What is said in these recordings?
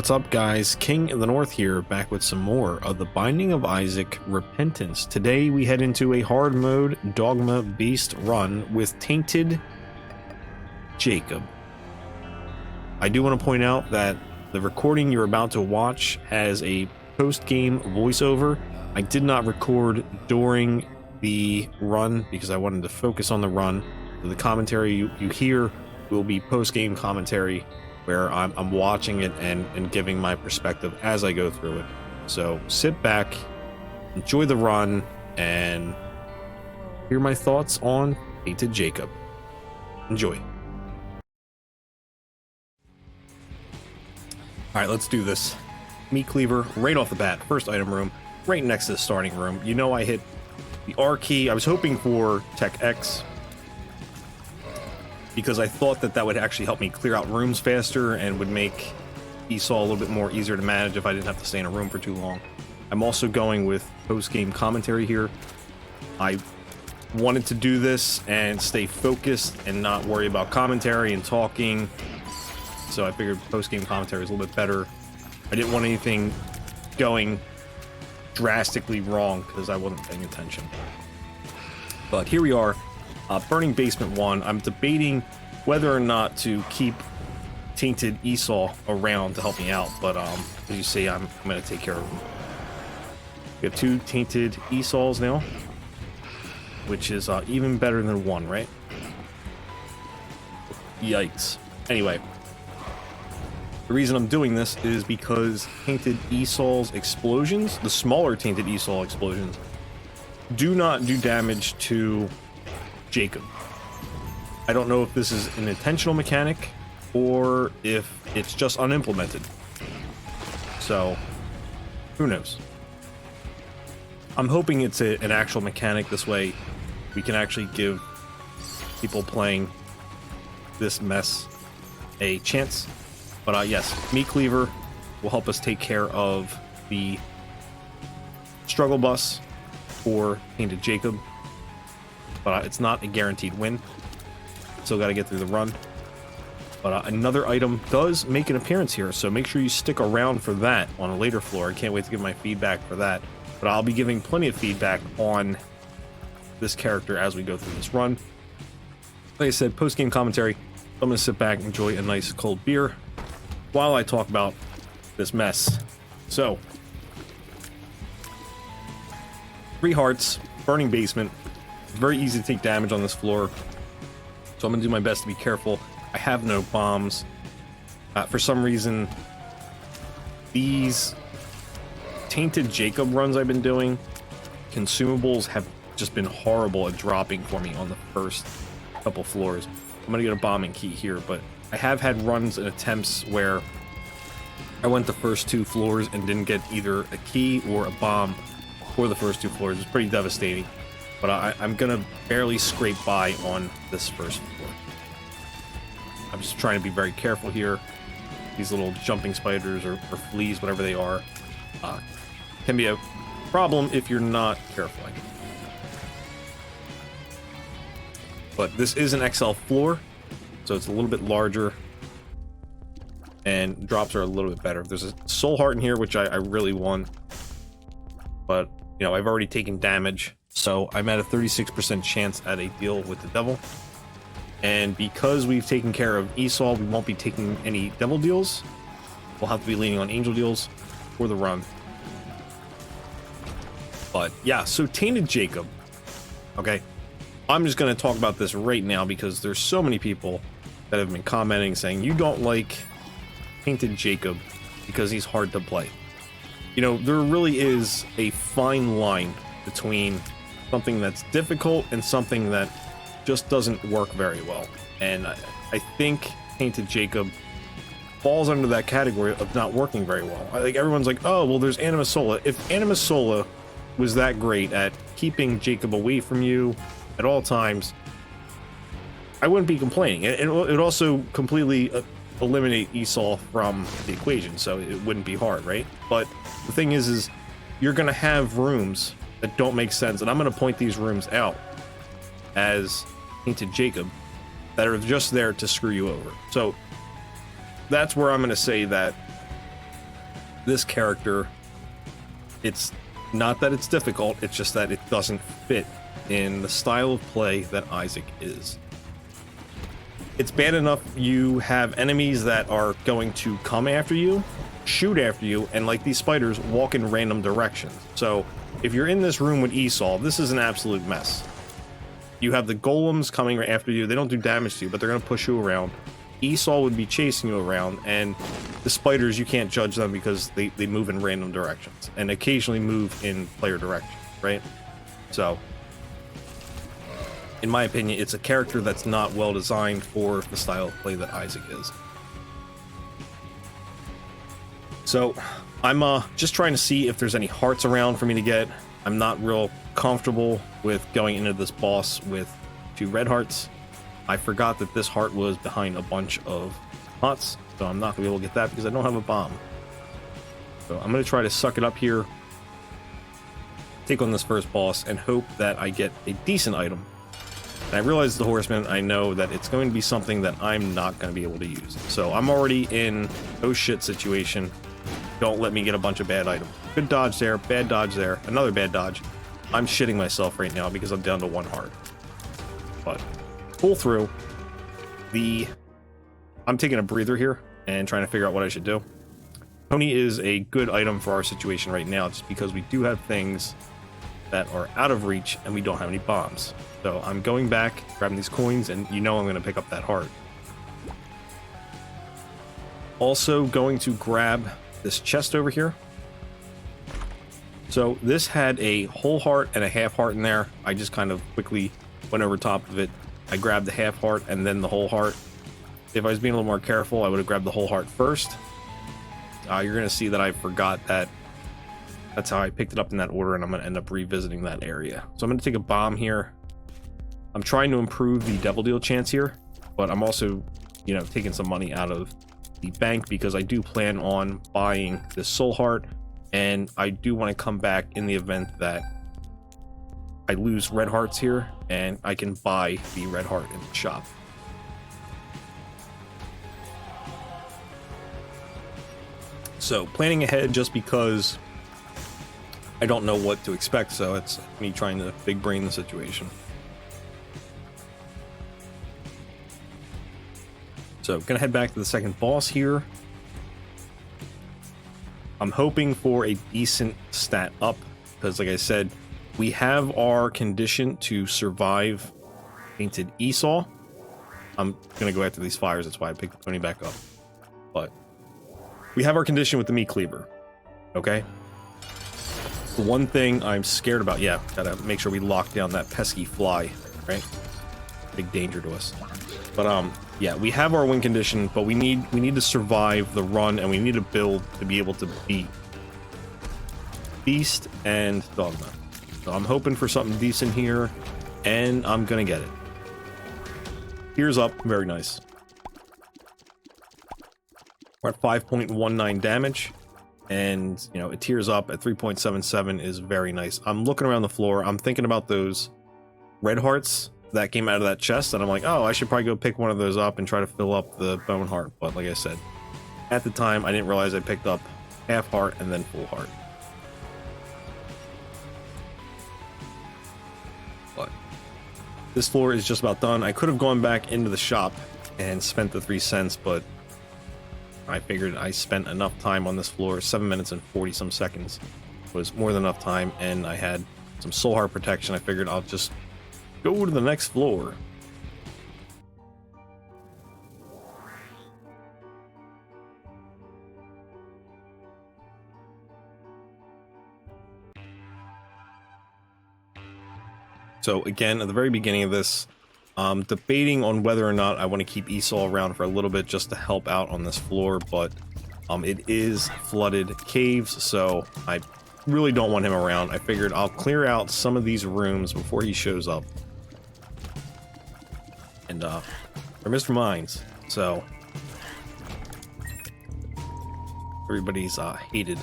What's up, guys? King in the North here, back with some more of the Binding of Isaac Repentance. Today we head into a hard mode Dogma Beast run with Tainted Jacob. I do want to point out that the recording you're about to watch has a post-game voiceover. I did not record during the run because I wanted to focus on the run. The commentary you hear will be post-game commentary where I'm watching it and giving my perspective as I go through it. So sit back, enjoy the run, and hear my thoughts on Tainted Jacob. Enjoy. Alright, let's do this. Meat cleaver right off the bat. First item room, right next to the starting room. You know I hit the R key. I was hoping for Tech X, because I thought that would actually help me clear out rooms faster and would make Esau a little bit more easier to manage if I didn't have to stay in a room for too long. I'm also going with post-game commentary here. I wanted to do this and stay focused and not worry about commentary and talking, so I figured post-game commentary is a little bit better. I didn't want anything going drastically wrong because I wasn't paying attention. But here we are. Burning Basement 1. I'm debating whether or not to keep Tainted Esau around to help me out, but as you see, I'm going to take care of him. We have 2 Tainted Esau's now, which is even better than 1, right? Yikes. Anyway, the reason I'm doing this is because Tainted Esau's explosions, the smaller Tainted Esau explosions, do not do damage to Jacob. I don't know if this is an intentional mechanic or if it's just unimplemented. So, who knows? I'm hoping it's an actual mechanic. This way, we can actually give people playing this mess a chance. But yes, Meat Cleaver will help us take care of the struggle bus for Tainted Jacob. But it's not a guaranteed win. Still got to get through the run. But another item does make an appearance here, so make sure you stick around for that on a later floor. I can't wait to give my feedback for that. But I'll be giving plenty of feedback on this character as we go through this run. Like I said, post-game commentary. I'm going to sit back and enjoy a nice cold beer while I talk about this mess. So, 3 hearts, burning basement. It's very easy to take damage on this floor, so I'm going to do my best to be careful. I have no bombs. For some reason, these Tainted Jacob runs I've been doing, consumables have just been horrible at dropping for me on the first couple floors. I'm going to get a bombing key here, but I have had runs and attempts where I went the first 2 floors and didn't get either a key or a bomb for the first 2 floors. It's pretty devastating. But I'm gonna barely scrape by on this first floor. I'm just trying to be very careful here. These little jumping spiders or fleas, whatever they are, can be a problem if you're not careful. But this is an XL floor, so it's a little bit larger, and drops are a little bit better. There's a soul heart in here, which I really want, but you know, I've already taken damage. So I'm at a 36% chance at a deal with the devil. And because we've taken care of Esau, we won't be taking any devil deals. We'll have to be leaning on angel deals for the run. But yeah, so Tainted Jacob. Okay, I'm just going to talk about this right now because there's so many people that have been commenting saying you don't like Tainted Jacob because he's hard to play. You know, there really is a fine line between something that's difficult and something that just doesn't work very well. And I think Tainted Jacob falls under that category of not working very well. I think everyone's like, oh, well, there's Anima Sola. If Anima Sola was that great at keeping Jacob away from you at all times, I wouldn't be complaining. It also completely eliminate Esau from the equation, so it wouldn't be hard, right? But the thing is you're going to have rooms that don't make sense, and I'm going to point these rooms out as Tainted Jacob that are just there to screw you over. So that's where I'm going to say that this character, it's not that it's difficult, it's just that it doesn't fit in the style of play that Isaac is. It's bad enough you have enemies that are going to come after you, shoot after you, and like these spiders, walk in random directions. So if you're in this room with Esau, this is an absolute mess. You have the golems coming after you. They don't do damage to you, but they're going to push you around. Esau would be chasing you around, and the spiders, you can't judge them because they move in random directions and occasionally move in player direction, right? So in my opinion, it's a character that's not well designed for the style of play that Isaac is. So I'm just trying to see if there's any hearts around for me to get. I'm not real comfortable with going into this boss with 2 red hearts. I forgot that this heart was behind a bunch of pots, so I'm not going to be able to get that because I don't have a bomb. So I'm going to try to suck it up here, take on this first boss, and hope that I get a decent item. And I realize the horseman, I know that it's going to be something that I'm not going to be able to use. So I'm already in oh shit situation. Don't let me get a bunch of bad items. Good dodge there, bad dodge there, another bad dodge. I'm shitting myself right now because I'm down to 1 heart. But pull through. I'm taking a breather here and trying to figure out what I should do. Pony is a good item for our situation right now just because we do have things that are out of reach and we don't have any bombs. So I'm going back, grabbing these coins, and you know I'm going to pick up that heart. Also going to grab this chest over here. So this had a whole heart and a half heart in there. I just kind of quickly went over top of it. I grabbed the half heart and then the whole heart. If I was being a little more careful, I would have grabbed the whole heart first. You're going to see that I forgot that. That's how I picked it up in that order, and I'm going to end up revisiting that area. So I'm going to take a bomb here. I'm trying to improve the devil deal chance here, but I'm also, you know, taking some money out of the bank because I do plan on buying this soul heart, and I do want to come back in the event that I lose red hearts here, and I can buy the red heart in the shop. So planning ahead just because I don't know what to expect, so it's me trying to big brain the situation. So gonna head back to the second boss here. I'm hoping for a decent stat up because, like I said, we have our condition to survive Tainted Esau. I'm gonna go after these fires, that's why I picked the pony back up. But we have our condition with the meat cleaver, okay? The one thing I'm scared about, yeah, gotta make sure we lock down that pesky fly, right? Big danger to us. But yeah, we have our win condition, but we need to survive the run, and we need to build to be able to beat Beast and Dogma. So I'm hoping for something decent here, and I'm gonna get it. Tears up, very nice. We're at 5.19 damage, and you know, it tears up at 3.77 is very nice. I'm looking around the floor, I'm thinking about those red hearts that came out of that chest, and I'm like, oh, I should probably go pick one of those up and try to fill up the bone heart. But like I said, at the time I didn't realize I picked up half heart and then full heart. But this floor is just about done. I could have gone back into the shop and spent the 3 cents, but I figured I spent enough time on this floor. 7 minutes and 40 some seconds was more than enough time, and I had some soul heart protection. I figured I'll just go to the next floor. So again, at the very beginning of this, debating on whether or not I want to keep Esau around for a little bit just to help out on this floor, but it is flooded caves, so I really don't want him around. I figured I'll clear out some of these rooms before he shows up. And they're Mr. Mines, so everybody's hated.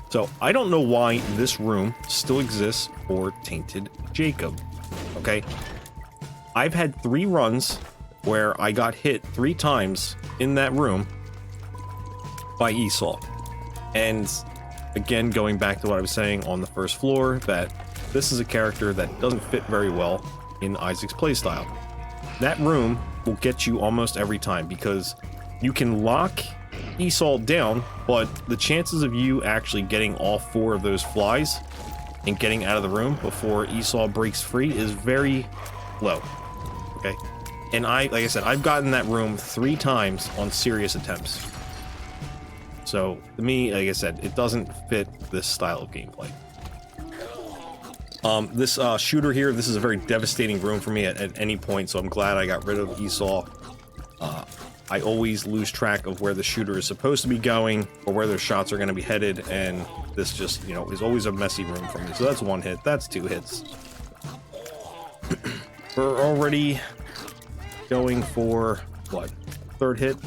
So I don't know why this room still exists for Tainted Jacob. Okay, I've had 3 runs where I got hit 3 times in that room, by Esau. And again, going back to what I was saying on the first floor, that this is a character that doesn't fit very well in Isaac's playstyle. That room will get you almost every time because you can lock Esau down, but the chances of you actually getting all 4 of those flies and getting out of the room before Esau breaks free is very low. Okay, and like I said, I've gotten that room 3 times on serious attempts. So to me, like I said, it doesn't fit this style of gameplay. This shooter here, this is a very devastating room for me at any point, so I'm glad I got rid of Esau. I always lose track of where the shooter is supposed to be going or where their shots are going to be headed, and this just, you know, is always a messy room for me. So that's 1 hit, that's 2 hits. We're already going for, what, 3rd hit?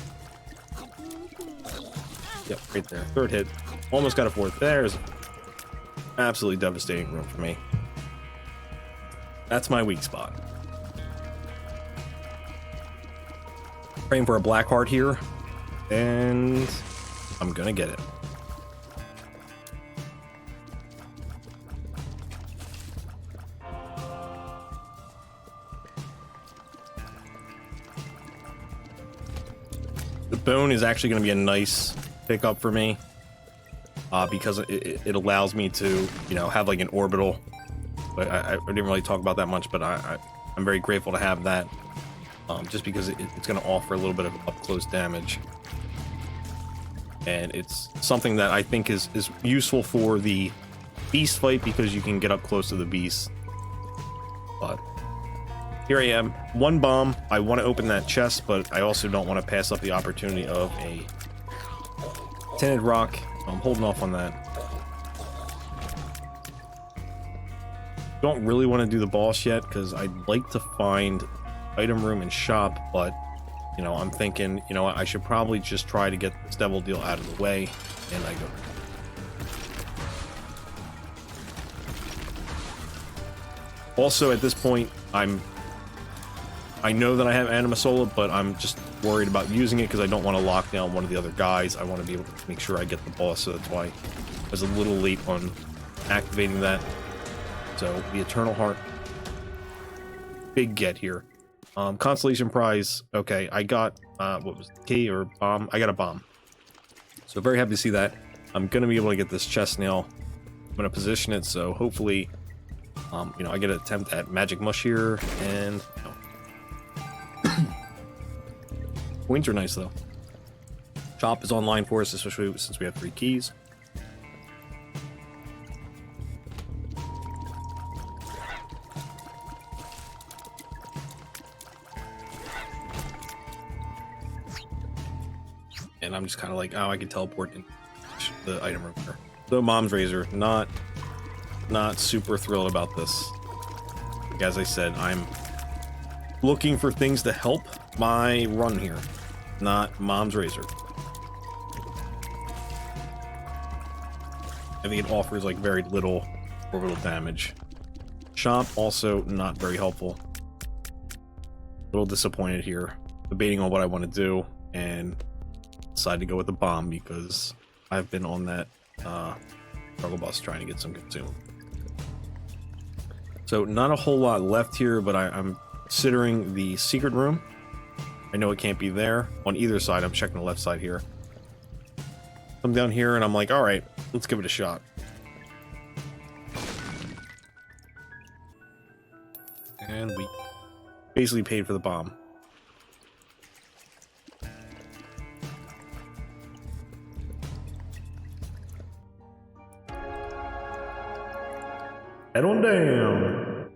Yep, right there, 3rd hit. Almost got a 4th. There's absolutely devastating room for me. That's my weak spot. Praying for a black heart here, and I'm gonna get it. The bone is actually going to be a nice pickup for me because it allows me to, you know, have like an orbital. But I didn't really talk about that much, but I'm very grateful to have that. Just because it's going to offer a little bit of up-close damage. And it's something that I think is useful for the beast fight because you can get up close to the beast. But here I am, 1 bomb. I want to open that chest, but I also don't want to pass up the opportunity of a tinted rock. I'm holding off on that. Don't really want to do the boss yet because I'd like to find item room and shop, but you know, I'm thinking, you know what, I should probably just try to get this devil deal out of the way, and I go. Also, at this point, I know that I have Animasola, but I'm just worried about using it because I don't want to lock down one of the other guys. I want to be able to make sure I get the boss, so that's why I was a little late on activating that. So, the Eternal Heart. Big get here. Constellation prize. Okay, I got, what was it, key or bomb? I got a bomb. So very happy to see that. I'm going to be able to get this chest now. I'm going to position it, so hopefully, you know, I get an attempt at magic mush here, and, you know. Coins are nice, though. Chop is online for us, especially since we have 3 keys. And I'm just kind of like, oh, I can teleport in the item room here. So Mom's Razor, not super thrilled about this. As I said, I'm looking for things to help my run here, not Mom's Razor. I think it offers like very little orbital damage. Chop also not very helpful. A little disappointed here, debating on what I want to do, and decided to go with the bomb because I've been on that struggle bus trying to get some consumed. So not a whole lot left here, but I'm considering the secret room. I know it can't be there on either side. I'm checking the left side here. I'm down here and I'm like, all right, let's give it a shot. And we basically paid for the bomb. Head on down.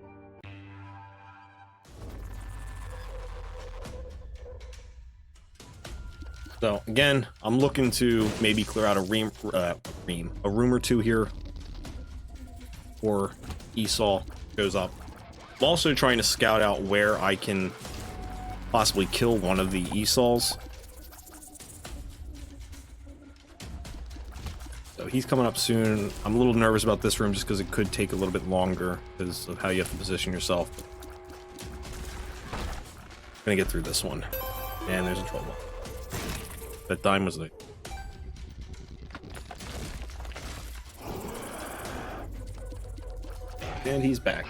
So again, I'm looking to maybe clear out a room or 2 here, or Esau goes up. I'm also trying to scout out where I can possibly kill one of the Esau's. So he's coming up soon. I'm a little nervous about this room just because it could take a little bit longer because of how you have to position yourself. I'm gonna get through this one. And there's a trouble. That dime was like... And he's back.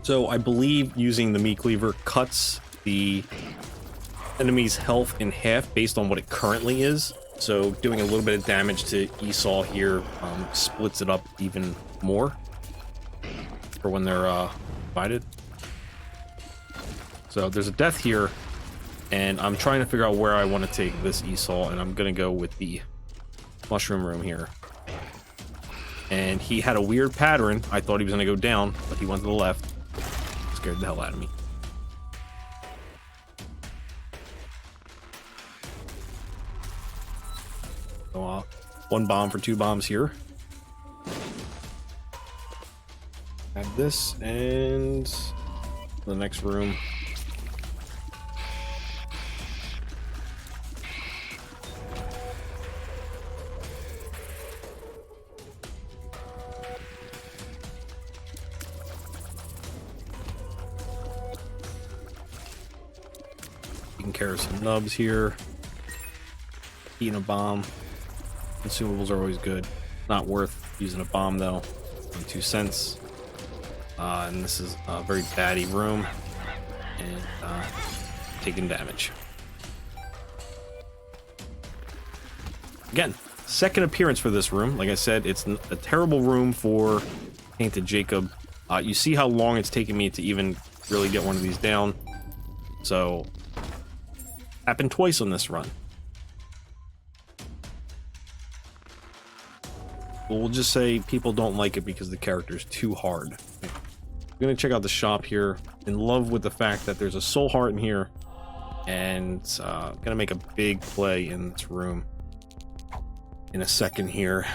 So I believe using the meat cleaver cuts the enemy's health in half based on what it currently is. So doing a little bit of damage to Esau here splits it up even more for when they're divided. So there's a death here, and I'm trying to figure out where I want to take this Esau, and I'm going to go with the mushroom room here. And he had a weird pattern. I thought he was going to go down, but he went to the left. Scared the hell out of me. So, one bomb for 2 bombs here. Add this and the next room. Taking care of some nubs here. Eating a bomb. Consumables are always good. Not worth using a bomb though. 2 cents. And this is a very batty room. And taking damage. Again, second appearance for this room. Like I said, it's a terrible room for Tainted Jacob. You see how long it's taken me to even really get one of these down. So, happened twice on this run. We'll just say people don't like it because the character's too hard. I'm gonna check out the shop here. In love with the fact that there's a soul heart in here, and gonna make a big play in this room in a second here.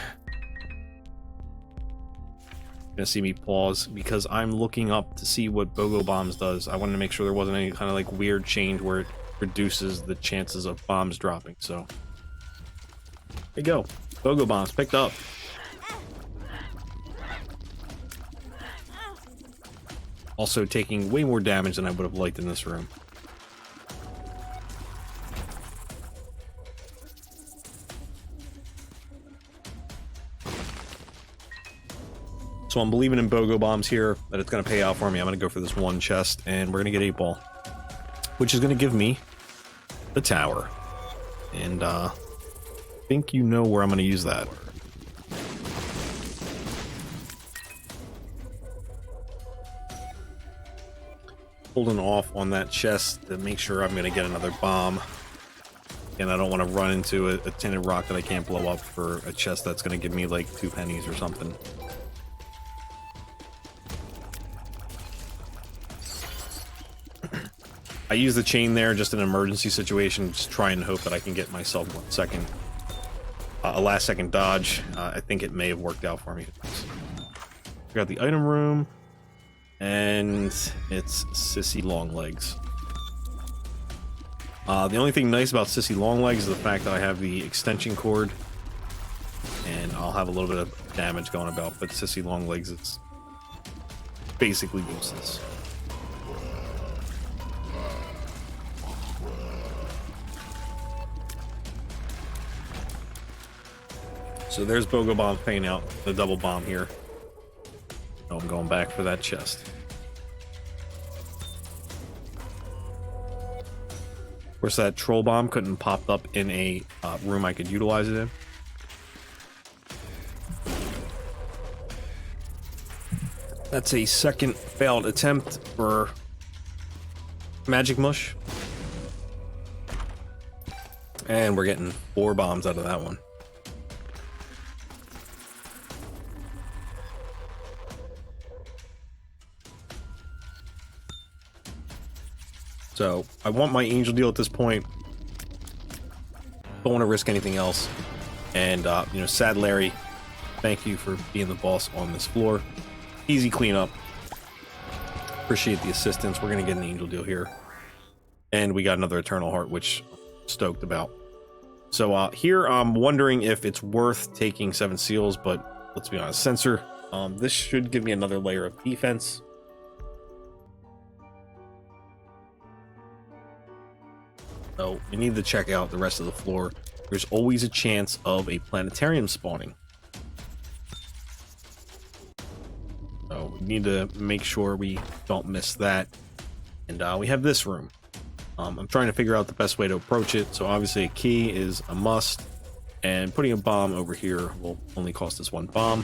Gonna see me pause because I'm looking up to see what Bogo Bombs does. I wanted to make sure there wasn't any kind of like weird change where it reduces the chances of bombs dropping. So there you go, Bogo Bombs picked up. Also taking way more damage than I would have liked in this room. So I'm believing in Bogo Bombs here, that it's going to pay out for me. I'm going to go for this one chest, and we're going to get 8 ball. Which is going to give me the tower. And I think you know where I'm going to use that. Holding off on that chest to make sure I'm going to get another bomb. And I don't want to run into a tinted rock that I can't blow up for a chest that's going to give me like 2 pennies or something. I use the chain there just in an emergency situation, just try and hope that I can get myself a last second dodge. I think it may have worked out for me. We got the item room. And it's Sissy Longlegs. The only thing nice about Sissy Longlegs is the fact that I have the extension cord, and I'll have a little bit of damage going about, but Sissy Longlegs, it's basically useless. So there's Bogo Bomb paying out the double bomb here. Oh, I'm going back for that chest. Of course, that troll bomb couldn't pop up in a room I could utilize it in. That's a second failed attempt for Magic Mush. And we're getting 4 bombs out of that one. So I want my angel deal at this point. Don't want to risk anything else. And you know, Sad Larry, thank you for being the boss on this floor. Easy cleanup. Appreciate the assistance. We're gonna get an angel deal here, and we got another Eternal Heart, which I'm stoked about. So here I'm wondering if it's worth taking 7 seals, but let's be honest, Censor. This should give me another layer of defense. So we need to check out the rest of the floor. There's always a chance of a planetarium spawning. need to make sure we don't miss that. And we have this room. I'm trying to figure out the best way to approach it. So obviously a key is a must, and putting a bomb over here will only cost us 1 bomb.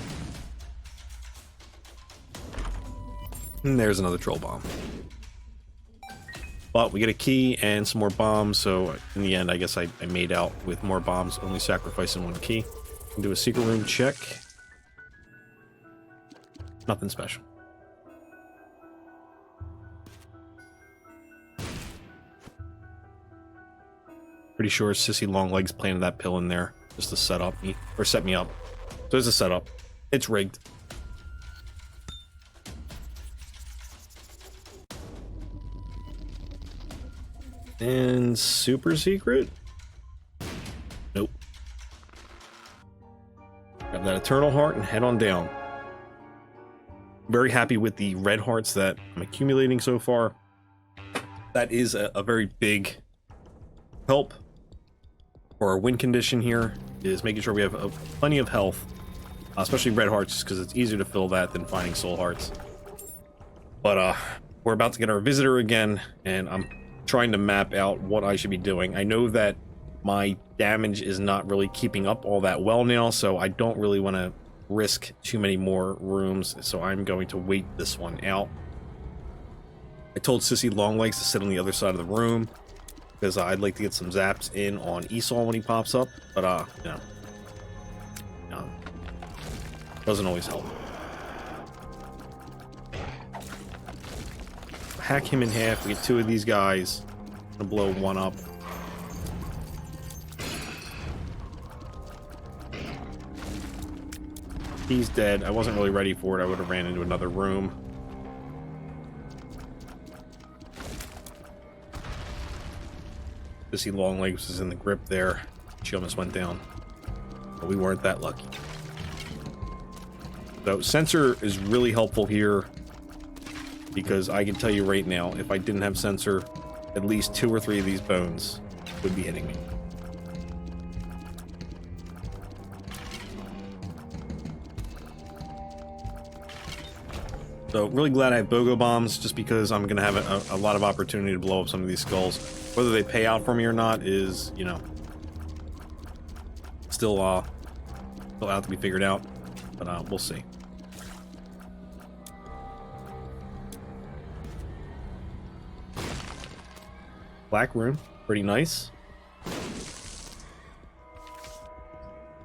And there's another troll bomb. But we get a key and some more bombs, so in the end I guess I made out with more bombs, only sacrificing 1 key. Do a secret room check. Nothing special. Pretty sure Sissy Longlegs planted that pill in there just to set me up. So there's a setup. It's rigged. And super secret? Nope. Grab that eternal heart and head on down. Very happy with the red hearts that I'm accumulating so far. That is a very big help for our win condition here, is making sure we have plenty of health, especially red hearts, because it's easier to fill that than finding soul hearts. But we're about to get our visitor again, and I'm trying to map out what I should be doing. I know that my damage is not really keeping up all that well now, so I don't really want to risk too many more rooms, so I'm going to wait this one out. I told Sissy Longlegs to sit on the other side of the room, because I'd like to get some zaps in on Esau when he pops up, but no. Doesn't always help. Hack him in half. We get 2 of these guys. I'm gonna blow 1 up. He's dead. I wasn't really ready for it. I would have ran into another room. Sissy Longlegs was in the grip there. She almost went down. But we weren't that lucky. So sensor is really helpful here, because I can tell you right now, if I didn't have sensor, at least 2 or 3 of these bones would be hitting me. So really glad I have BOGO bombs, just because I'm going to have a lot of opportunity to blow up some of these skulls. Whether they pay out for me or not is, you know, still out to be figured out, but we'll see. Black room, pretty nice.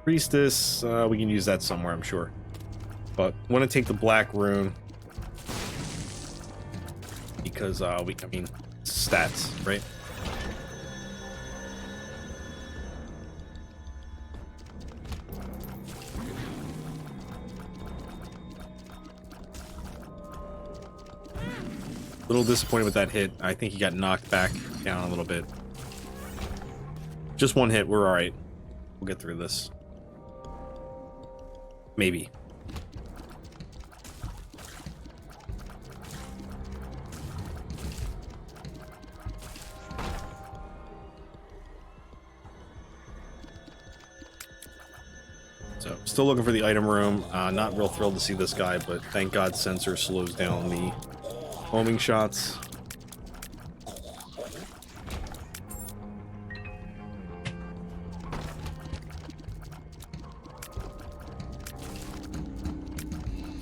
Priestess, we can use that somewhere, I'm sure. But I want to take the black room because I mean, stats, right? A little disappointed with that hit. I think he got knocked back down a little bit. Just 1 hit, we're alright. We'll get through this. Maybe. So, still looking for the item room. Not real thrilled to see this guy, but thank God sensor slows down the homing shots.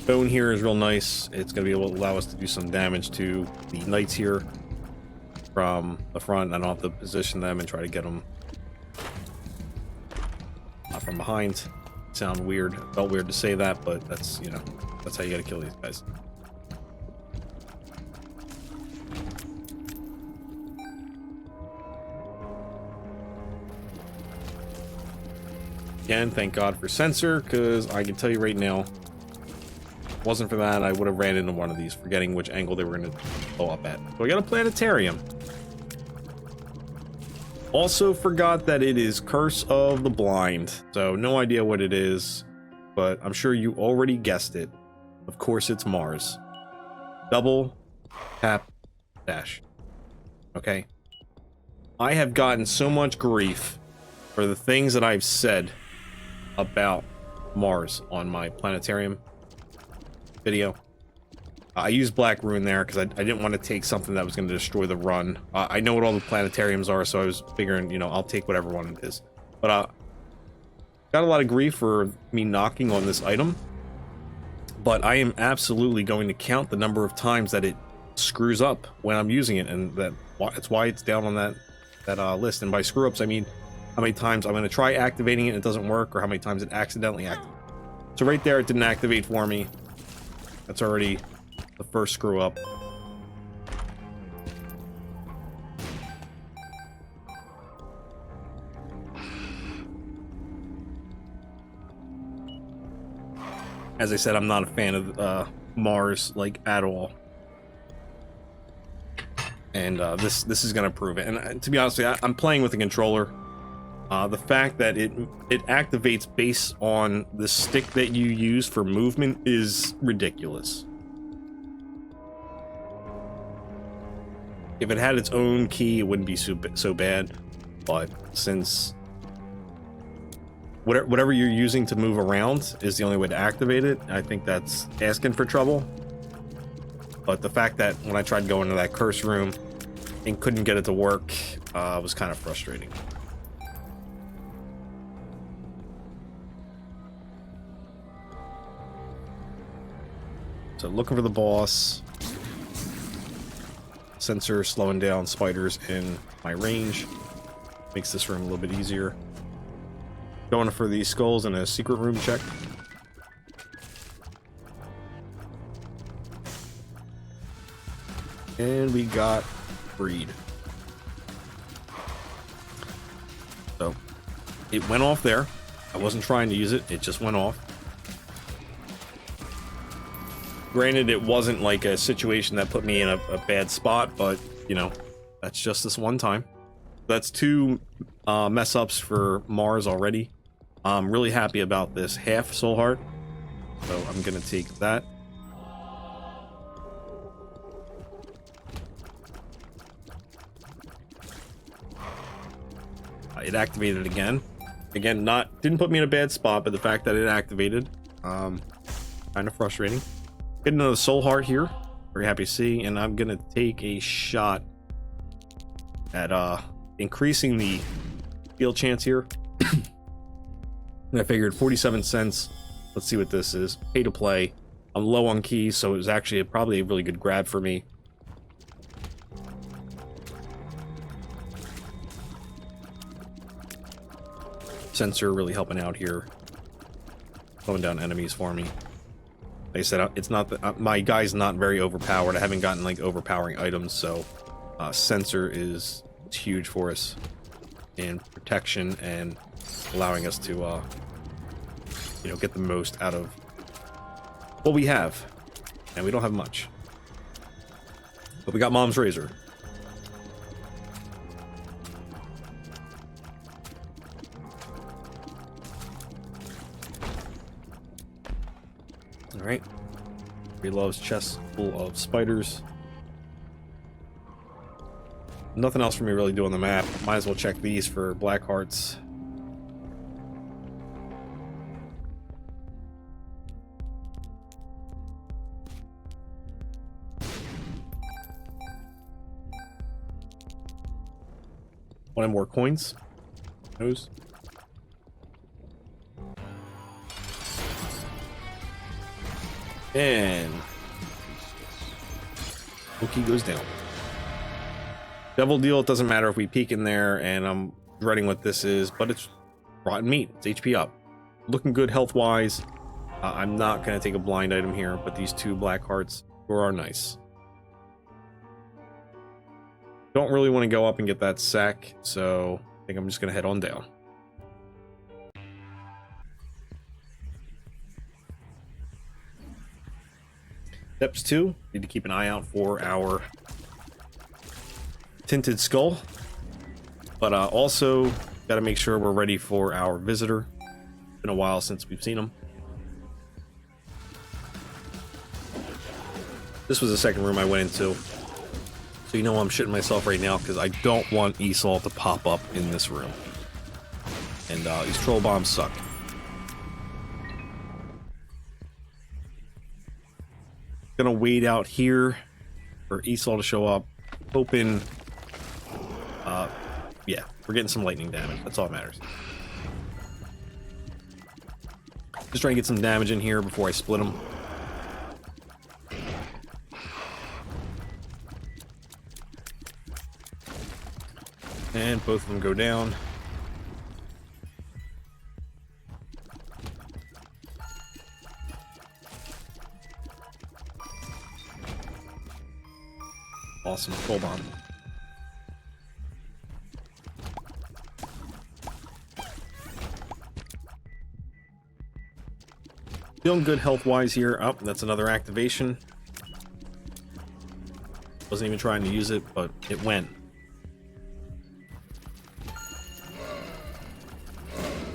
Bone here is real nice. It's going to be able to allow us to do some damage to the knights here from the front. I don't have to position them and try to get them from behind. Sound weird. Felt weird to say that, but that's, you know, that's how you got to kill these guys. Again, thank God for sensor, because I can tell you right now, if it wasn't for that, I would have ran into one of these, forgetting which angle they were going to blow up at. So I got a planetarium. Also forgot that it is Curse of the Blind, so no idea what it is, but I'm sure you already guessed it. Of course it's Mars. Double tap dash. Okay? I have gotten so much grief for the things that I've said about Mars on my planetarium video. I used Black Rune there because I didn't want to take something that was going to destroy the run. I know what all the planetariums are, so I was figuring, you know, I'll take whatever one it is. But got a lot of grief for me knocking on this item. But I am absolutely going to count the number of times that it screws up when I'm using it, and that's why it's down on that list. And by screw ups, I mean how many times I'm going to try activating it and it doesn't work, or how many times it accidentally activates. So right there, it didn't activate for me. That's already the first screw up. As I said, I'm not a fan of Mars, like, at all. And this is gonna prove it. And to be honest with you, I'm playing with a controller. The fact that it activates based on the stick that you use for movement is ridiculous. If it had its own key, it wouldn't be so bad. But since whatever you're using to move around is the only way to activate it, I think that's asking for trouble. But the fact that when I tried to go into that curse room and couldn't get it to work was kind of frustrating. So looking for the boss. Sensor slowing down spiders in my range. Makes this room a little bit easier. Going for these skulls in a secret room check. And we got Breed. So it went off there. I wasn't trying to use it, it just went off. Granted, it wasn't like a situation that put me in a bad spot, but, you know, that's just this one time. That's 2 mess ups for Mars already. I'm really happy about this half soul heart, so I'm gonna take that. It activated again. Again, didn't put me in a bad spot, but the fact that it activated, kind of frustrating. Get another soul heart here. Very happy to see, and I'm gonna take a shot at increasing the field chance here. And I figured 47 cents. Let's see what this is. Pay to play. I'm low on keys, so it was actually probably a really good grab for me. Sensor really helping out here. Slowing down enemies for me. Like I said, it's not my guy's not very overpowered. I haven't gotten like overpowering items, so sensor is huge for us in protection and allowing us to you know, get the most out of what we have, and we don't have much, but we got Mom's Razor. All right, he loves chests full of spiders. Nothing else for me really to do on the map. Might as well check these for black hearts. One more coins. Those. And Loki goes down. Devil deal, it doesn't matter if we peek in there, and I'm dreading what this is, but it's rotten meat. It's HP up. Looking good health-wise. I'm not going to take a blind item here, but these 2 black hearts sure are nice. Don't really want to go up and get that sack, so I think I'm just going to head on down. Steps 2, need to keep an eye out for our tinted skull, but also got to make sure we're ready for our visitor. Been a while since we've seen him. This was the second room I went into, so you know I'm shitting myself right now because I don't want Esau to pop up in this room, and these troll bombs suck. Gonna wait out here for Esau to show up. Hoping, yeah, we're getting some lightning damage. That's all that matters. Just trying to get some damage in here before I split them. And both of them go down. Awesome. Hold on. Feeling good health-wise here. Oh, that's another activation. Wasn't even trying to use it, but it went.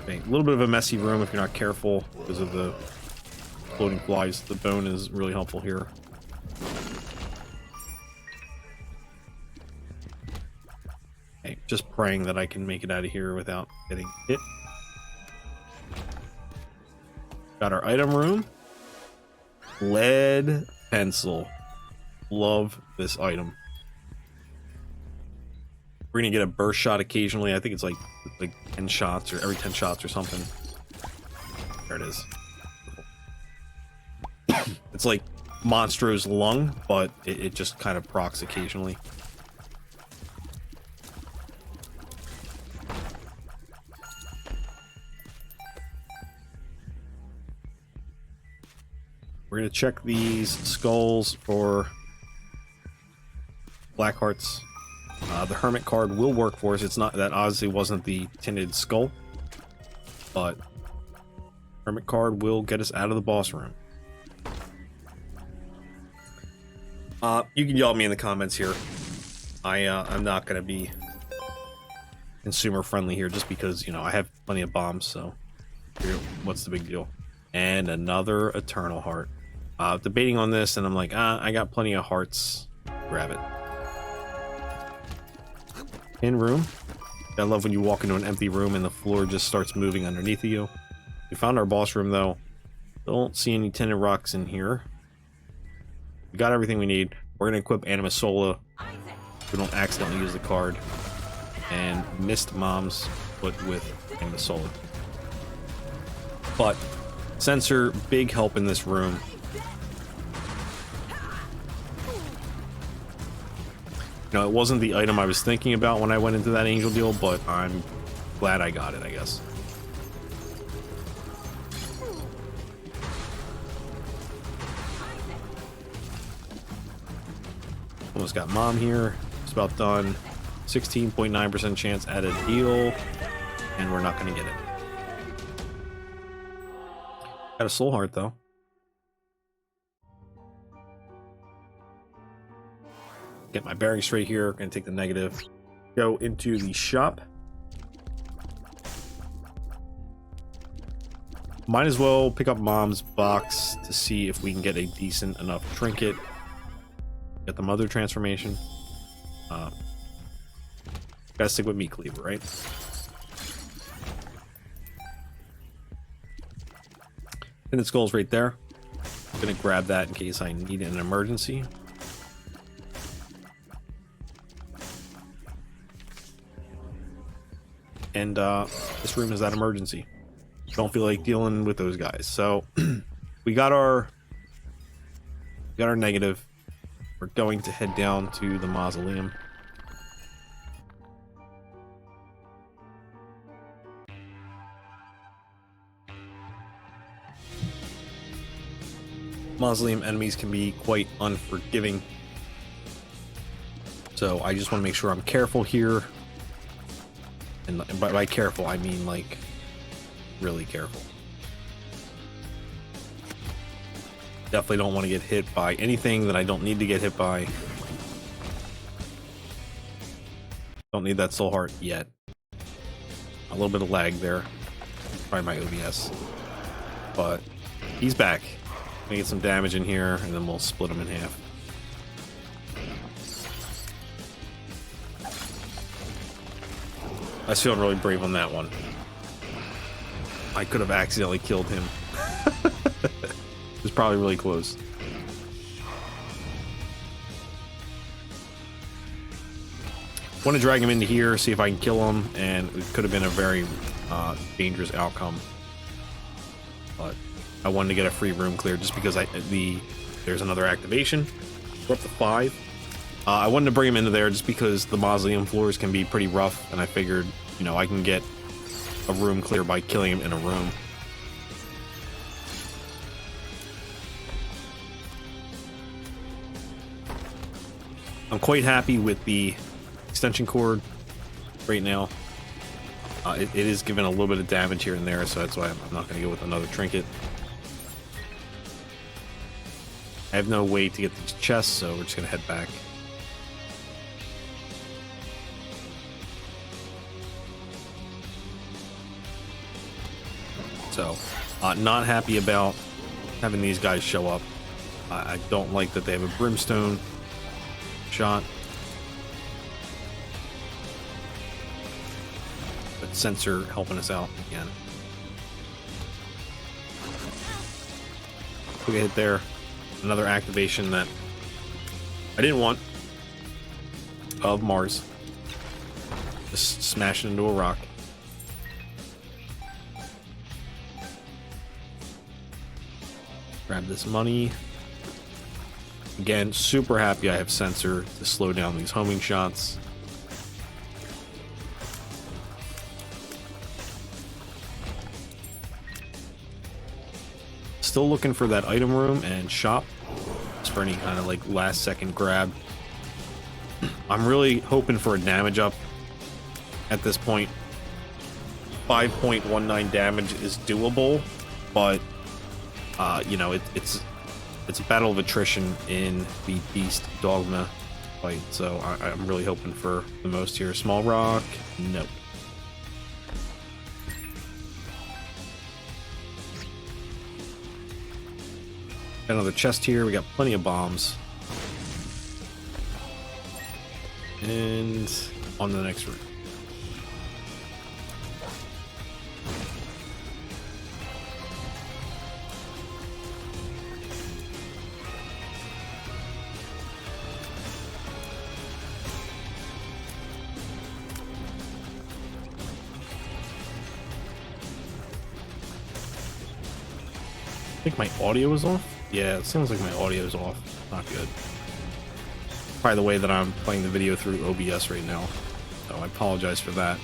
Okay, a little bit of a messy room if you're not careful because of the floating flies. The bone is really helpful here. Okay, just praying that I can make it out of here without getting hit. Got our item room. Lead pencil. Love this item. We're gonna get a burst shot occasionally. I think it's like 10 shots or every 10 shots or something. There it is. It's like Monstro's lung, but it just kind of procs occasionally. We're gonna check these skulls for black hearts. The hermit card will work for us. It's not that obviously wasn't the tinted skull, but hermit card will get us out of the boss room. You can yell at me in the comments here. I'm not gonna be consumer friendly here just because, you know, I have plenty of bombs, so what's the big deal? And another eternal heart. Debating on this, and I'm like, I got plenty of hearts. Grab it. In room. I love when you walk into an empty room and the floor just starts moving underneath you. We found our boss room though. Don't see any tinted rocks in here. We got everything we need. We're gonna equip Anima Sola. We don't accidentally use the card. And Mist Moms put with Anima Sola. But sensor, big help in this room. You know, it wasn't the item I was thinking about when I went into that angel deal, but I'm glad I got it, I guess. Almost got Mom here. It's about done. 16.9% chance at a deal, and we're not going to get it. Got a soul heart, though. Get my bearings straight here. Gonna take the negative. Go into the shop. Might as well pick up Mom's box to see if we can get a decent enough trinket. Get the mother transformation. Gotta stick with meat cleaver, right? And the skull's right there. I'm gonna grab that in case I need an emergency. And this room is that emergency. Don't feel like dealing with those guys. So we got our negative. We're going to head down to the Mausoleum. Mausoleum enemies can be quite unforgiving. So I just want to make sure I'm careful here. And by careful, I mean like really careful. Definitely don't want to get hit by anything that I don't need to get hit by. Don't need that soul heart yet. A little bit of lag there. Probably my OBS. But he's back. Gonna get some damage in here, and then we'll split him in half. I was feeling really brave on that one. I could have accidentally killed him. It was probably really close. Want to drag him into here, see if I can kill him, and it could have been a very dangerous outcome. But I wanted to get a free room clear just because there's another activation. We're up to 5. I wanted to bring him into there just because the Mausoleum floors can be pretty rough, and I figured, you know, I can get a room clear by killing him in a room. I'm quite happy with the extension cord right now. It is giving a little bit of damage here and there, so that's why I'm not going to go with another trinket. I have no way to get these chests, so we're just going to head back. So, not happy about having these guys show up. I don't like that they have a brimstone shot. But sensor helping us out again. We hit there. Another activation that I didn't want of Mars. Just smashing into a rock. Grab this money. Again, super happy I have sensor to slow down these homing shots. Still looking for that item room and shop just for any kind of like last second grab. I'm really hoping for a damage up at this point. 5.19 damage is doable, but you know, it's a battle of attrition in the Beast Dogma fight, so I'm really hoping for the most here. Small rock, nope. Got another chest here. We got plenty of bombs, and on to the next room. I think my audio is off. Yeah, it sounds like my audio is off. Not good. Probably the way that I'm playing the video through OBS right now. So I apologize for that.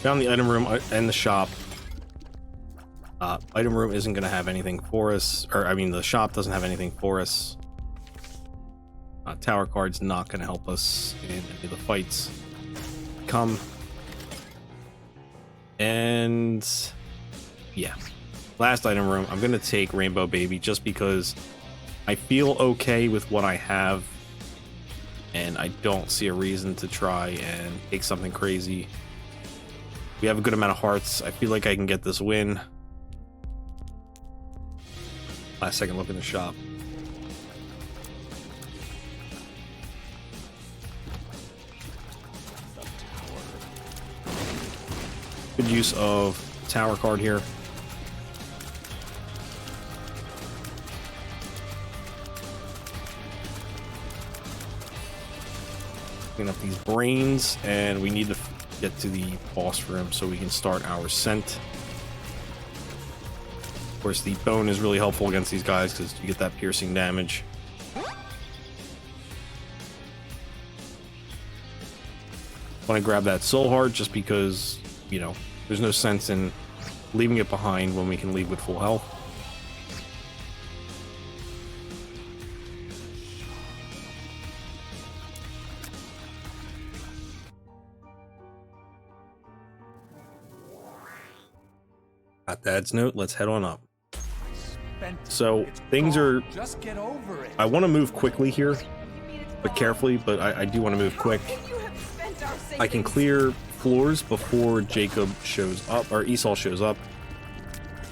Found the item room and the shop. Item room isn't going to have anything for us, or I mean the shop doesn't have anything for us. Tower card's not going to help us in any of the fights. Come. And yeah, last item room, I'm going to take Rainbow Baby just because I feel okay with what I have, and I don't see a reason to try and take something crazy. We have a good amount of hearts. I feel like I can get this win. Last second look in the shop. Good use of tower card here. Clean up these brains, and we need to get to the boss room so we can start our scent. Of course, the bone is really helpful against these guys because you get that piercing damage. Want to grab that soul heart just because, you know, there's no sense in leaving it behind when we can leave with full health. Got Dad's note, let's head on up. So things are, I want to move quickly here, but carefully, but I do want to move quick. I can clear floors before Jacob shows up, or Esau shows up,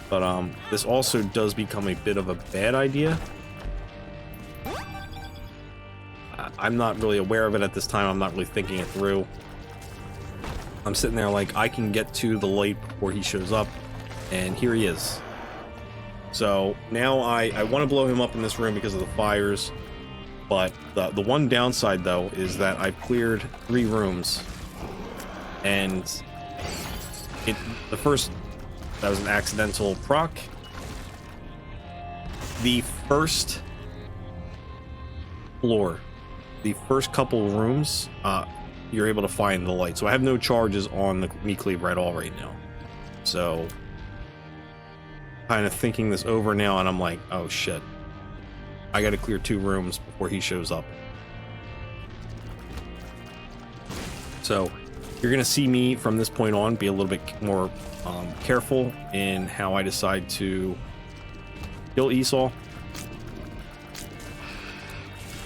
but this also does become a bit of a bad idea. I'm not really aware of it at this time. I'm not really thinking it through. I'm sitting there like I can get to the light before he shows up, and here he is. So now I want to blow him up in this room because of the fires, but the one downside though is that I've cleared 3 rooms, and the first, that was an accidental proc. The first floor, the first couple rooms, you're able to find the light. So I have no charges on the meat cleaver at all right now. So kind of thinking this over now, and I'm like, oh shit, I gotta clear 2 rooms before he shows up. So you're gonna see me from this point on be a little bit more careful in how I decide to kill Esau.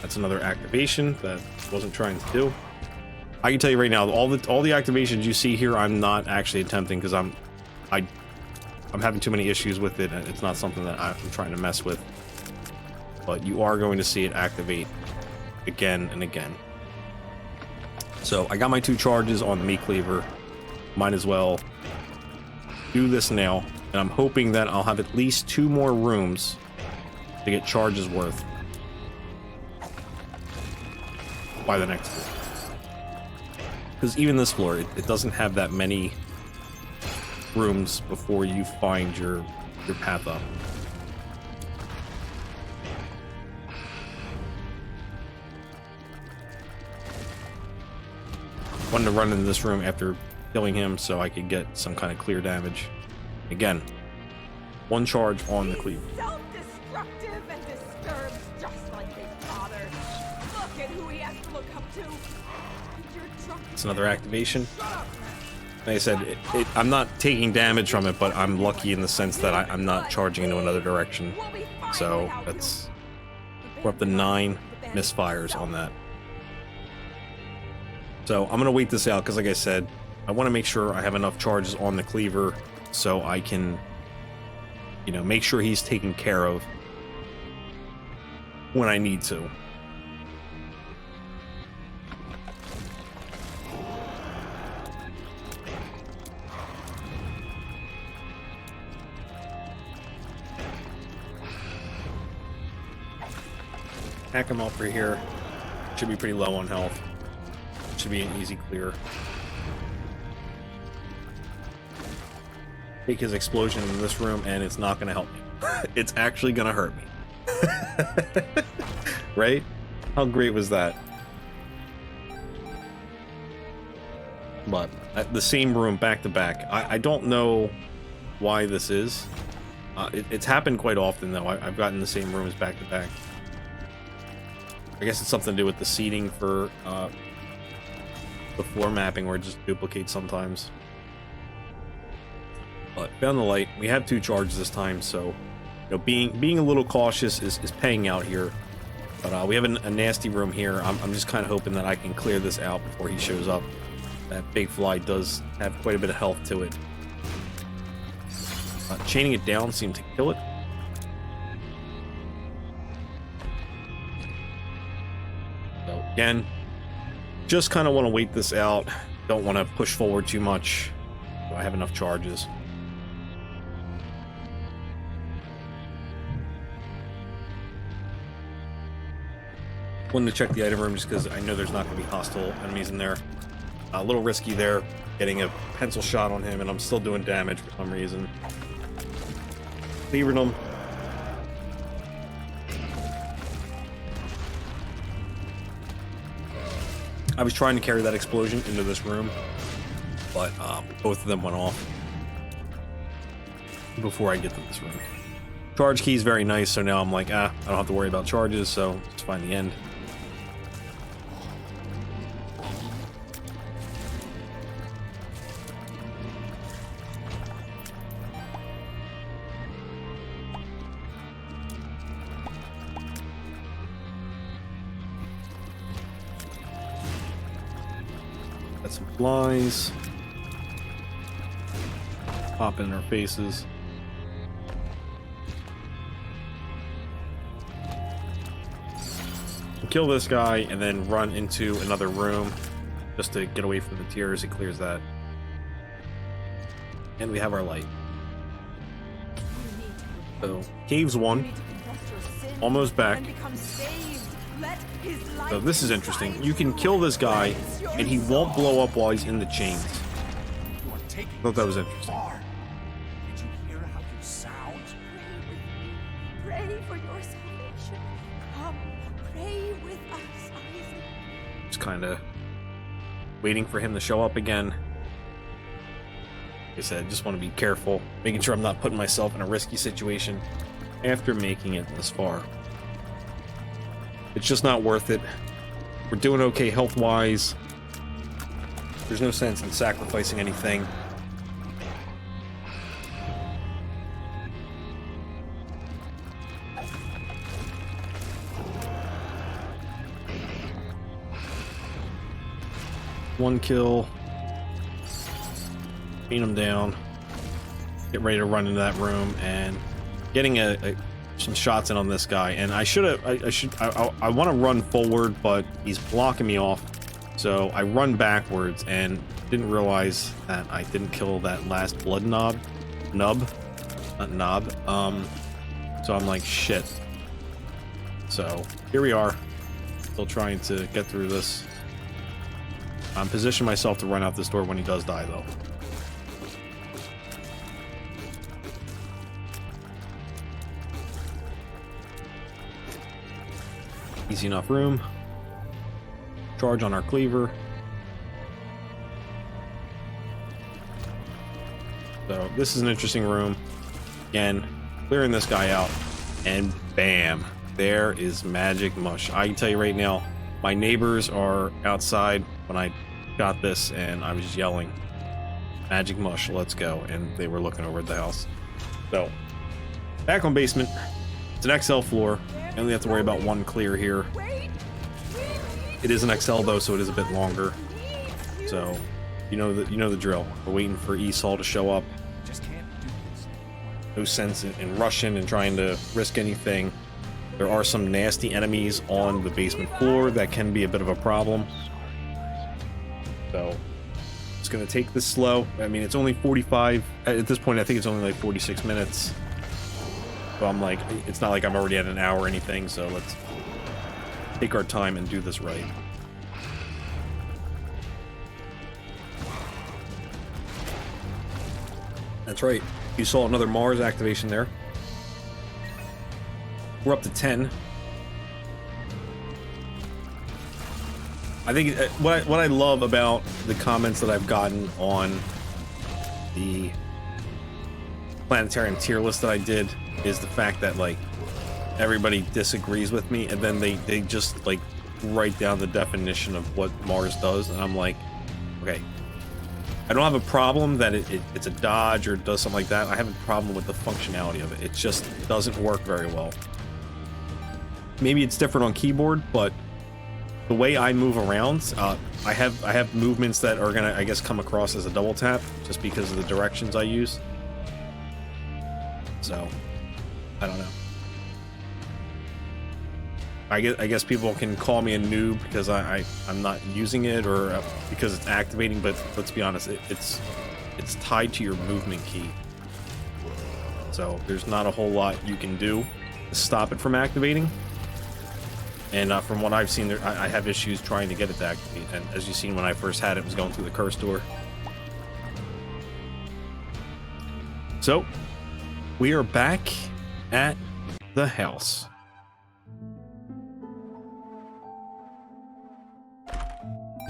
That's another activation that I wasn't trying to do. I can tell you right now, all the activations you see here, I'm not actually attempting because I'm having too many issues with it, and it's not something that I'm trying to mess with. But you are going to see it activate again and again. So I got my 2 charges on the meat cleaver. Might as well do this now, and I'm hoping that I'll have at least 2 more rooms to get charges worth by the next floor. Because even this floor, it doesn't have that many rooms before you find your path up. Wanted to run into this room after killing him so I could get some kind of clear damage. Again, 1 charge on the cleaver. Self-destructive and disturbed, just like his father. Look at who he has to look up to. It's another activation. Like I said, I'm not taking damage from it, but I'm lucky in the sense that I'm not charging into another direction. So that's, we're up to 9 misfires on that. So I'm gonna wait this out because, like I said, I want to make sure I have enough charges on the cleaver so I can, you know, make sure he's taken care of when I need to. Hack him up right here. Should be pretty low on health. Should be an easy clear. Take his explosion in this room, and it's not going to help me. It's actually going to hurt me. Right? How great was that? But at the same room back to back. I don't know why this is. It's happened quite often, though. I've gotten the same rooms back to back. I guess it's something to do with the seating for the floor mapping, where it just duplicates sometimes. But found the light. We have 2 charges this time, so you know, being a little cautious is paying out here. But we have a nasty room here. I'm just kind of hoping that I can clear this out before he shows up. That big fly does have quite a bit of health to it. Chaining it down seemed to kill it. So again, just kind of want to wait this out. Don't want to push forward too much. Do I have enough charges? Wanted to check the item room just because I know there's not going to be hostile enemies in there. A little risky there, getting a pencil shot on him, and I'm still doing damage for some reason. Clearing him. I was trying to carry that explosion into this room, but both of them went off before I get to this room. Charge key is very nice, so now I'm like, I don't have to worry about charges, so it's fine the end. Got some flies. Pop in their faces. Kill this guy and then run into another room just to get away from the tier as he clears that. And we have our light. You need to So, repent. caves You 1. need to confess your sins Almost back. and become saved. Let his light So this is interesting. You can shine kill this guy, Raise your and he won't soul. blow up while he's in the chains. You are taking Thought that was this interesting. far. Did you hear how you sound? Pray with me. Pray for your salvation. Come, pray with us, Isaac. Just kind of waiting for him to show up again. Like I said, just want to be careful, making sure I'm not putting myself in a risky situation after making it this far. It's just not worth it. We're doing okay health-wise. There's no sense in sacrificing anything. One kill. Beat him down. Get ready to run into that room and getting some shots in on this guy. And I want to run forward, but he's blocking me off. So I run backwards and didn't realize that I didn't kill that last blood nub. So I'm like, shit. So here we are, still trying to get through this. I'm positioning myself to run out this door when he does die, though. Easy enough room. Charge on our cleaver. So this is an interesting room. Again, clearing this guy out, and bam, there is magic mush. I can tell you right now, my neighbors are outside when I got this, and I was just yelling, "Magic mush, let's go!" And they were looking over at the house. So back on basement. It's an XL floor. I only have to worry about one clear here. Wait. It is an XL though, so it is a bit longer. So you know the drill. We're waiting for Esau to show up. Just can't do this. No sense in rushing and trying to risk anything. There are some nasty enemies on the basement floor that can be a bit of a problem. So it's gonna take this slow. I mean, it's only 45 at this point. I think it's only like 46 minutes. So I'm like, it's not like I'm already at an hour or anything. So let's take our time and do this right. That's right. You saw another Mars activation there. We're up to 10. I think what I love about the comments that I've gotten on the planetarium tier list that I did is the fact that like everybody disagrees with me, and then they just like write down the definition of what Mars does, and I'm like, okay, I don't have a problem that it's a dodge or does something like that. I have a problem with the functionality of it. It just doesn't work very well. Maybe it's different on keyboard, but the way I move around, I have movements that are gonna, I guess, come across as a double tap just because of the directions I use. So I don't know. I guess people can call me a noob because I'm not using it, or because it's activating, but let's be honest, it's tied to your movement key. So there's not a whole lot you can do to stop it from activating. And from what I've seen, I have issues trying to get it to activate. And as you've seen when I first had it, it was going through the curse door. So we are back at the house.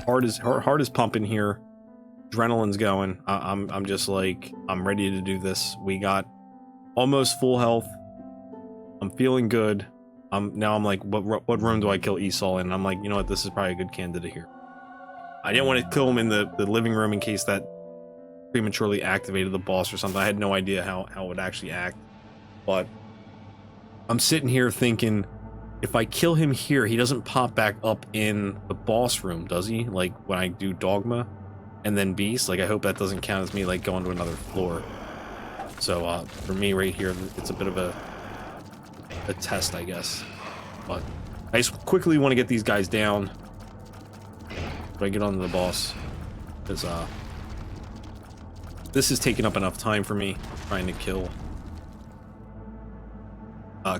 Heart is pumping here. Adrenaline's going. I'm just like, I'm ready to do this. We got almost full health. I'm feeling good. Now I'm like, what room do I kill Esau in? I'm like, you know what? This is probably a good candidate here. I didn't want to kill him in the living room in case that prematurely activated the boss or something. I had no idea how it would actually act. But I'm sitting here thinking, if I kill him here, he doesn't pop back up in the boss room, does he? Like when I do Dogma and then Beast. Like I hope that doesn't count as me like going to another floor. So for me right here, it's a bit of a test, I guess. But I just quickly want to get these guys down so I get onto the boss, because This is taking up enough time for me trying to kill,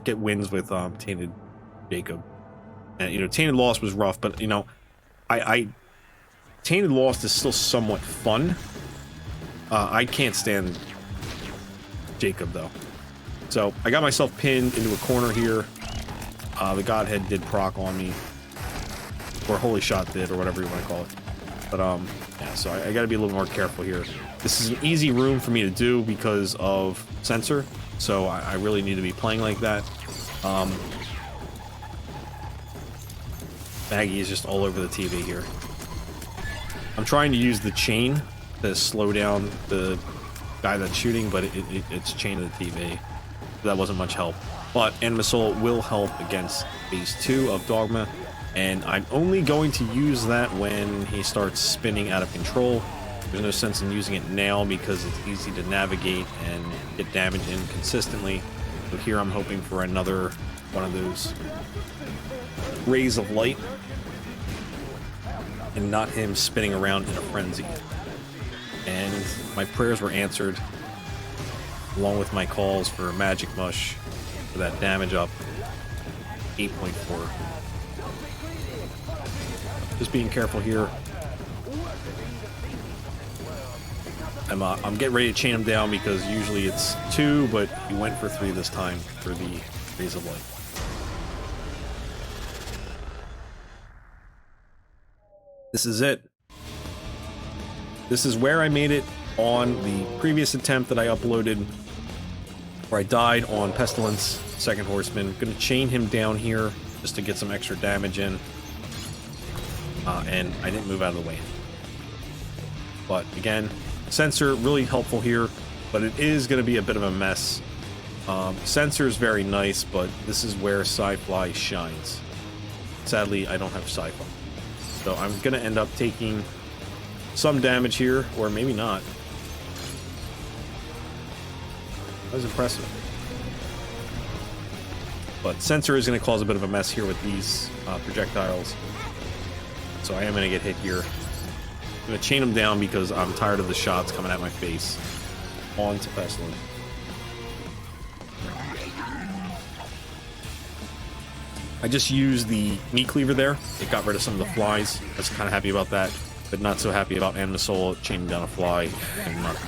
get wins with Tainted Jacob. And you know, Tainted Lost was rough, but you know, I Tainted Lost is still somewhat fun. I can't stand Jacob though, so I got myself pinned into a corner here. The Godhead did proc on me, or Holy Shot did, or whatever you want to call it. But yeah, so I got to be a little more careful here. This is an easy room for me to do because of Censor, so I really need to be playing like that. Maggie is just all over the TV here. I'm trying to use the chain to slow down the guy that's shooting, but it's chain to the TV. So that wasn't much help. But Animus Soul will help against phase 2 of Dogma, and I'm only going to use that when he starts spinning out of control. There's no sense in using it now because it's easy to navigate and get damage in consistently. So here I'm hoping for another one of those rays of light, and not him spinning around in a frenzy. And my prayers were answered, along with my calls for Magic Mush for that damage up 8.4. Just being careful here. I'm getting ready to chain him down because usually it's 2, but he went for 3 this time for the Rays of Light. This is it. This is where I made it on the previous attempt that I uploaded, where I died on Pestilence, Second Horseman. Gonna chain him down here just to get some extra damage in. And I didn't move out of the way. But again, Censor really helpful here, but it is going to be a bit of a mess. Censor is very nice, but this is where Sci-Fly shines. Sadly, I don't have Sci-Fly. So I'm going to end up taking some damage here, or maybe not. That was impressive. But Censor is going to cause a bit of a mess here with these projectiles. So I am going to get hit here. I'm going to chain him down because I'm tired of the shots coming at my face. On to Pestilence. I just used the meat cleaver there. It got rid of some of the flies. I was kind of happy about that, but not so happy about Animus Soul chaining down a fly and not the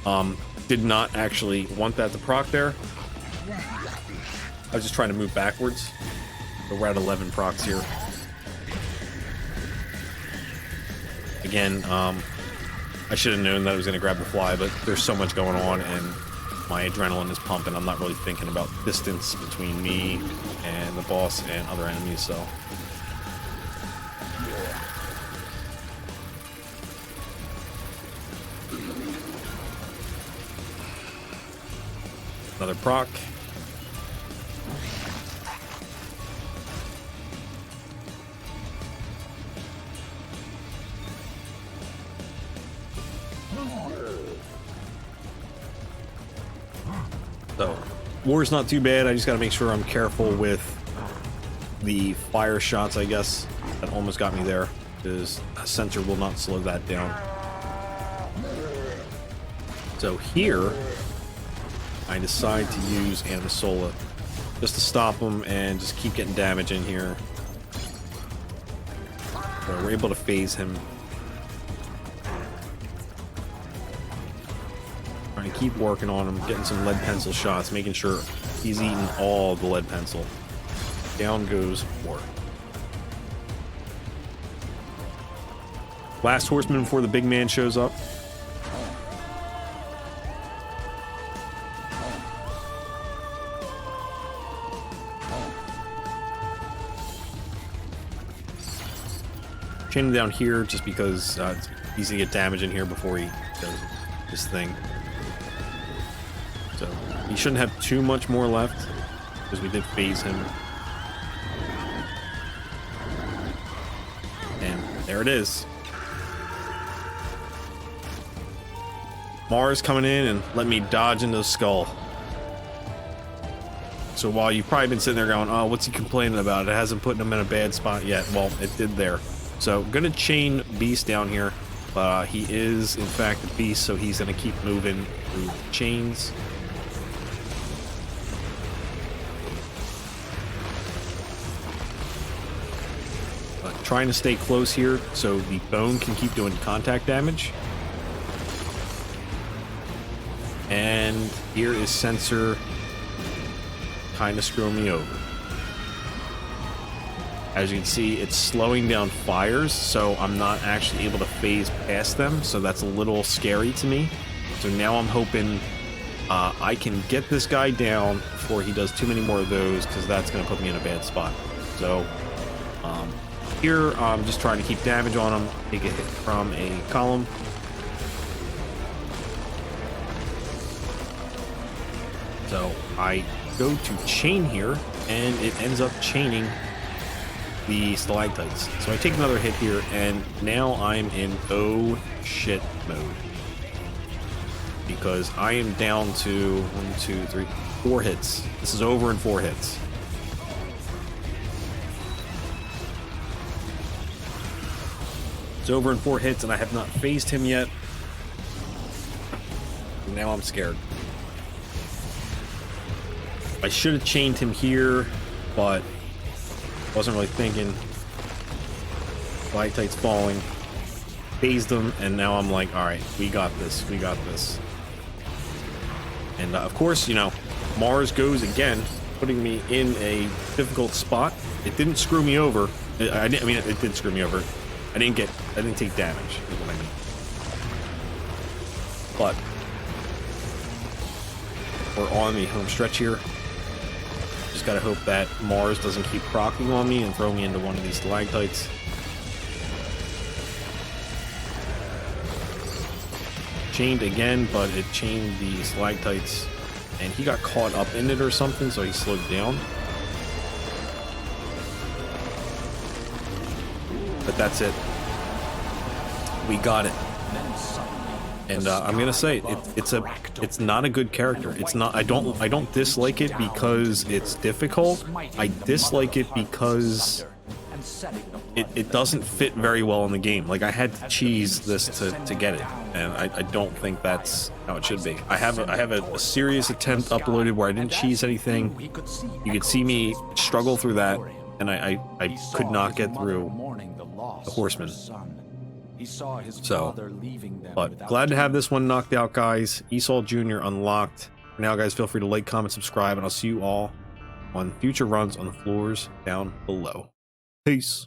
boss. Did not actually want that to proc there. I was just trying to move backwards. But we're at 11 procs here. Again, I should have known that I was going to grab the fly, but there's so much going on and my adrenaline is pumping. I'm not really thinking about distance between me and the boss and other enemies, so. Another proc. So, war's not too bad. I just gotta make sure I'm careful with the fire shots, I guess. That almost got me there, because a Censor will not slow that down. So here, I decide to use Animus Soul just to stop him and just keep getting damage in here. So we're able to phase him. Trying to keep working on him, getting some lead pencil shots, making sure he's eating all the lead pencil. Down goes 4. Last horseman before the big man shows up. Chain him down here just because it's easy to get damage in here before he does this thing. So he shouldn't have too much more left because we did phase him. And there it is. Mars coming in and let me dodge into the skull. So while you've probably been sitting there going, oh, what's he complaining about? It hasn't put him in a bad spot yet. Well, it did there. So I'm going to chain Beast down here. But he is, in fact, a beast, so he's going to keep moving through chains. Trying to stay close here so the bone can keep doing contact damage. And here is Sensor kind of screwing me over. As you can see, it's slowing down fires, so I'm not actually able to phase past them, so that's a little scary to me. So now I'm hoping I can get this guy down before he does too many more of those, because that's going to put me in a bad spot. So here I'm just trying to keep damage on him, take a hit from a column. So I go to chain here, and it ends up chaining the stalactites. So I take another hit here, and now I'm in oh shit mode. Because I am down to 1, 2, 3, 4 hits. This is over in 4 hits. It's over in 4 hits, and I have not phased him yet. Now I'm scared. I should have chained him here, but wasn't really thinking. Stalactites falling. Phased him, and now I'm like, alright, we got this, we got this. And of course, you know, Mars goes again, putting me in a difficult spot. It didn't screw me over. I mean, it did screw me over. I didn't take damage, is what I mean. But we're on the home stretch here. Just gotta hope that Mars doesn't keep procking on me and throw me into one of these stalactites. Chained again, but it chained the stalactites, and he got caught up in it or something, so he slowed down. But that's it. We got it. And I'm gonna say it's not a good character. It's not. I don't dislike it because it's difficult. I dislike it because it doesn't fit very well in the game. Like, I had to cheese this to get it, and I don't think that's how it should be. I have a serious attempt uploaded where I didn't cheese anything. You could see me struggle through that, and I could not get through the Horseman. So, but glad to have this one knocked out, guys. Esau Jr. unlocked. For now, guys, feel free to like, comment, subscribe, and I'll see you all on future runs on the floors down below. Peace.